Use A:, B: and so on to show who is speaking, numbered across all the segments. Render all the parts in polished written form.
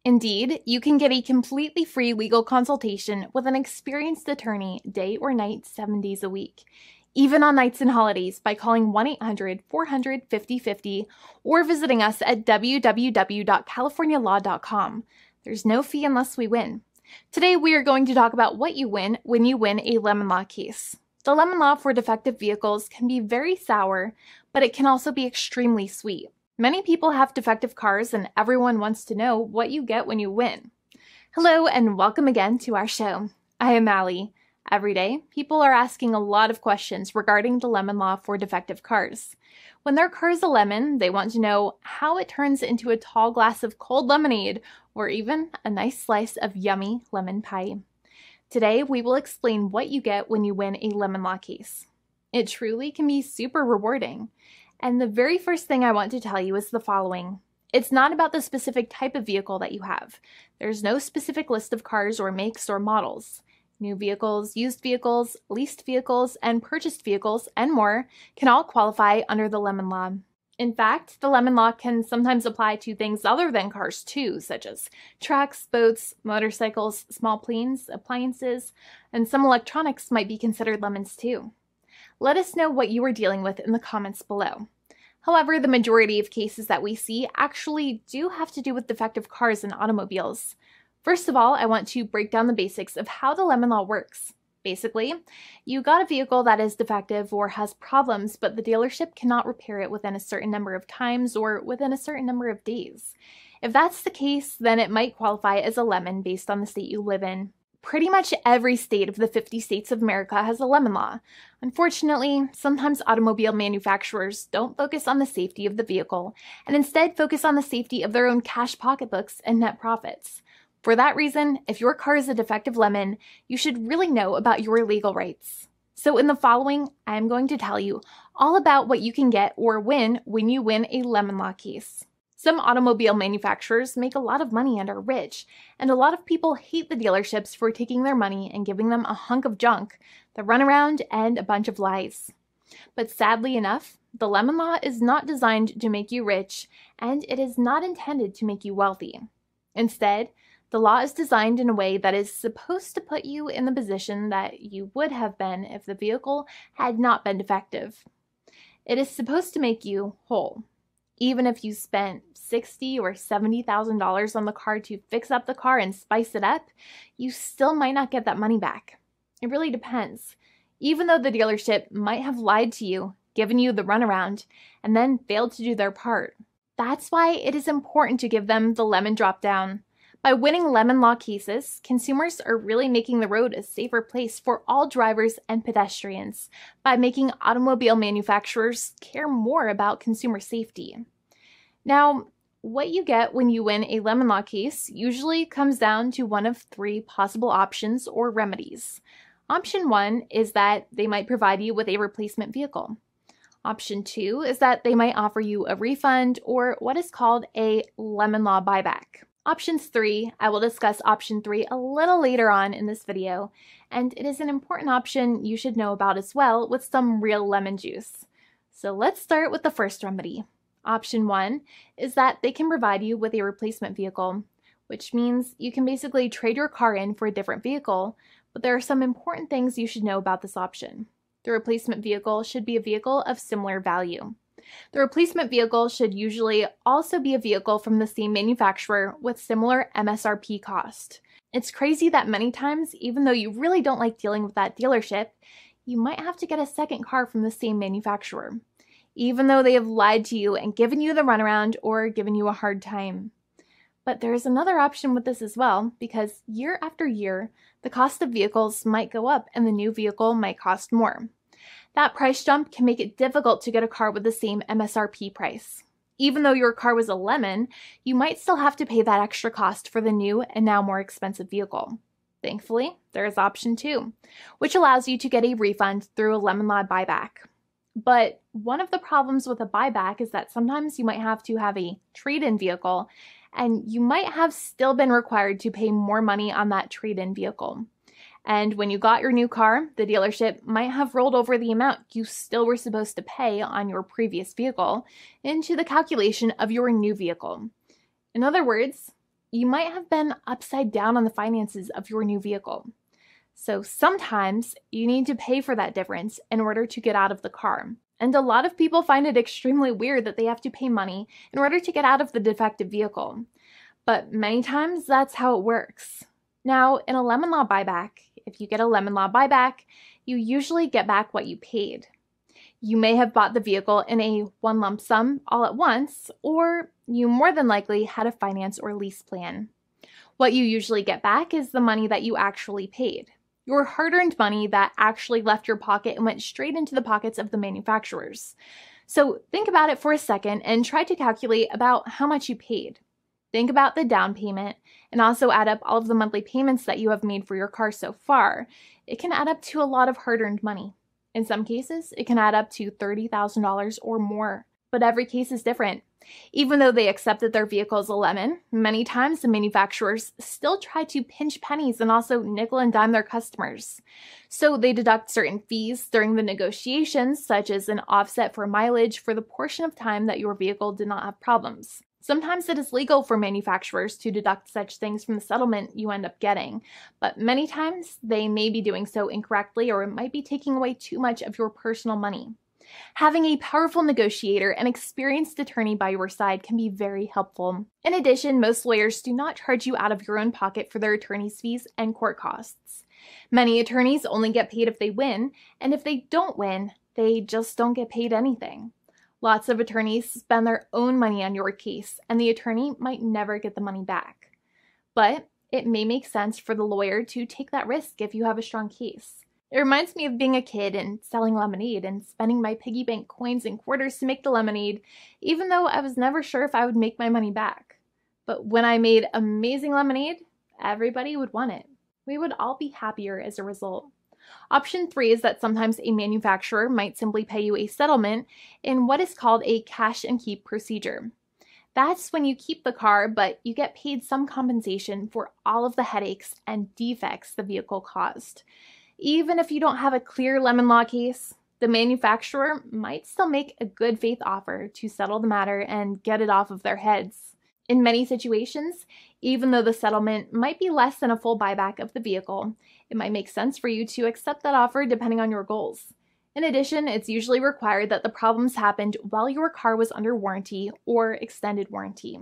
A: Indeed, you can get a completely free legal consultation with an experienced attorney day or night, 7 days a week, even on nights and holidays by calling 1-800-400-5050 or visiting us at www.californialaw.com. There's no fee unless we win. Today, we are going to talk about what you win when you win a lemon law case. The lemon law for defective vehicles can be very sour, but it can also be extremely sweet. Many people have defective cars, and everyone wants to know what you get when you win. Hello, and welcome again to our show. I am Allie. Every day, people are asking a lot of questions regarding the lemon law for defective cars. When their car is a lemon, they want to know how it turns into a tall glass of cold lemonade, or even a nice slice of yummy lemon pie. Today, we will explain what you get when you win a lemon law case. It truly can be super rewarding. And the very first thing I want to tell you is the following. It's not about the specific type of vehicle that you have. There's no specific list of cars or makes or models. New vehicles, used vehicles, leased vehicles, and purchased vehicles, and more can all qualify under the lemon law. In fact, the lemon law can sometimes apply to things other than cars too, such as trucks, boats, motorcycles, small planes, appliances, and some electronics might be considered lemons too. Let us know what you are dealing with in the comments below. However, the majority of cases that we see actually do have to do with defective cars and automobiles. First of all, I want to break down the basics of how the lemon law works. Basically, you got a vehicle that is defective or has problems, but the dealership cannot repair it within a certain number of times or within a certain number of days. If that's the case, then it might qualify as a lemon based on the state you live in. Pretty much every state of the 50 states of America has a lemon law. Unfortunately, sometimes automobile manufacturers don't focus on the safety of the vehicle and instead focus on the safety of their own cash pocketbooks and net profits. For that reason, if your car is a defective lemon, you should really know about your legal rights. So in the following, I am going to tell you all about what you can get or win when you win a lemon law case. Some automobile manufacturers make a lot of money and are rich, and a lot of people hate the dealerships for taking their money and giving them a hunk of junk, the runaround, and a bunch of lies. But sadly enough, the lemon law is not designed to make you rich, and it is not intended to make you wealthy. Instead, the law is designed in a way that is supposed to put you in the position that you would have been if the vehicle had not been defective. It is supposed to make you whole. Even if you spent $60,000 or $70,000 on the car to fix up the car and spice it up, you still might not get that money back. It really depends. Even though the dealership might have lied to you, given you the runaround, and then failed to do their part. That's why it is important to give them the lemon drop down. By winning lemon law cases, consumers are really making the road a safer place for all drivers and pedestrians by making automobile manufacturers care more about consumer safety. Now, what you get when you win a lemon law case usually comes down to one of three possible options or remedies. Option 1 is that they might provide you with a replacement vehicle. Option 2 is that they might offer you a refund or what is called a lemon law buyback. Options 3, I will discuss option 3 a little later on in this video, and it is an important option you should know about as well with some real lemon juice. So let's start with the first remedy. Option 1 is that they can provide you with a replacement vehicle, which means you can basically trade your car in for a different vehicle, but there are some important things you should know about this option. The replacement vehicle should be a vehicle of similar value. The replacement vehicle should usually also be a vehicle from the same manufacturer with similar MSRP cost. It's crazy that many times, even though you really don't like dealing with that dealership, you might have to get a second car from the same manufacturer, even though they have lied to you and given you the runaround or given you a hard time. But there is another option with this as well, because year after year, the cost of vehicles might go up and the new vehicle might cost more. That price jump can make it difficult to get a car with the same MSRP price. Even though your car was a lemon, you might still have to pay that extra cost for the new and now more expensive vehicle. Thankfully, there is option 2, which allows you to get a refund through a lemon law buyback. But one of the problems with a buyback is that sometimes you might have to have a trade-in vehicle, and you might have still been required to pay more money on that trade-in vehicle. And when you got your new car, the dealership might have rolled over the amount you still were supposed to pay on your previous vehicle into the calculation of your new vehicle. In other words, you might have been upside down on the finances of your new vehicle. So sometimes you need to pay for that difference in order to get out of the car. And a lot of people find it extremely weird that they have to pay money in order to get out of the defective vehicle. But many times that's how it works. Now, in a lemon law buyback, if you get a lemon law buyback, you usually get back what you paid. You may have bought the vehicle in a one lump sum all at once, or you more than likely had a finance or lease plan. What you usually get back is the money that you actually paid. Your hard-earned money that actually left your pocket and went straight into the pockets of the manufacturers. So think about it for a second and try to calculate about how much you paid. Think about the down payment and also add up all of the monthly payments that you have made for your car so far. It can add up to a lot of hard-earned money. In some cases, it can add up to $30,000 or more, but every case is different. Even though they accept that their vehicle is a lemon, many times the manufacturers still try to pinch pennies and also nickel and dime their customers. So they deduct certain fees during the negotiations, such as an offset for mileage for the portion of time that your vehicle did not have problems. Sometimes it is legal for manufacturers to deduct such things from the settlement you end up getting, but many times they may be doing so incorrectly or it might be taking away too much of your personal money. Having a powerful negotiator and experienced attorney by your side can be very helpful. In addition, most lawyers do not charge you out of your own pocket for their attorney's fees and court costs. Many attorneys only get paid if they win, and if they don't win, they just don't get paid anything. Lots of attorneys spend their own money on your case, and the attorney might never get the money back. But it may make sense for the lawyer to take that risk if you have a strong case. It reminds me of being a kid and selling lemonade and spending my piggy bank coins and quarters to make the lemonade, even though I was never sure if I would make my money back. But when I made amazing lemonade, everybody would want it. We would all be happier as a result. Option 3 is that sometimes a manufacturer might simply pay you a settlement in what is called a cash and keep procedure. That's when you keep the car, but you get paid some compensation for all of the headaches and defects the vehicle caused. Even if you don't have a clear lemon law case, the manufacturer might still make a good faith offer to settle the matter and get it off of their heads. In many situations, even though the settlement might be less than a full buyback of the vehicle, it might make sense for you to accept that offer depending on your goals. In addition, it's usually required that the problems happened while your car was under warranty or extended warranty.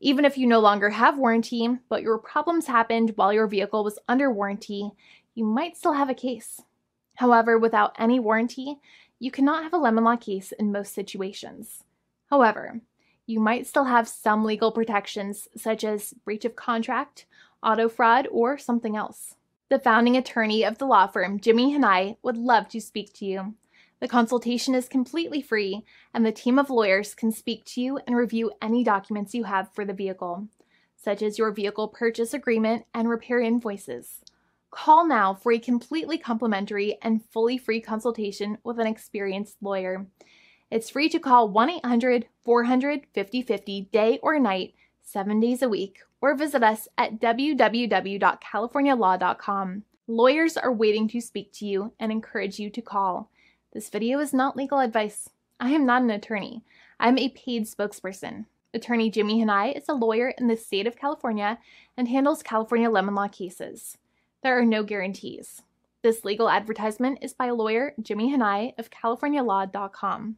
A: Even if you no longer have warranty, but your problems happened while your vehicle was under warranty, you might still have a case. However, without any warranty, you cannot have a lemon law case in most situations. However, you might still have some legal protections such as breach of contract, auto fraud, or something else. The founding attorney of the law firm, Jimmy and I, would love to speak to you. The consultation is completely free, and the team of lawyers can speak to you and review any documents you have for the vehicle, such as your vehicle purchase agreement and repair invoices. Call now for a completely complimentary and fully free consultation with an experienced lawyer. It's free to call 1-800-400-5050 day or night, 7 days a week, or visit us at www.californialaw.com. Lawyers are waiting to speak to you and encourage you to call. This video is not legal advice. I am not an attorney. I'm a paid spokesperson. Attorney Jimmy Hanai is a lawyer in the state of California and handles California lemon law cases. There are no guarantees. This legal advertisement is by lawyer Jimmy Hanai of CaliforniaLaw.com.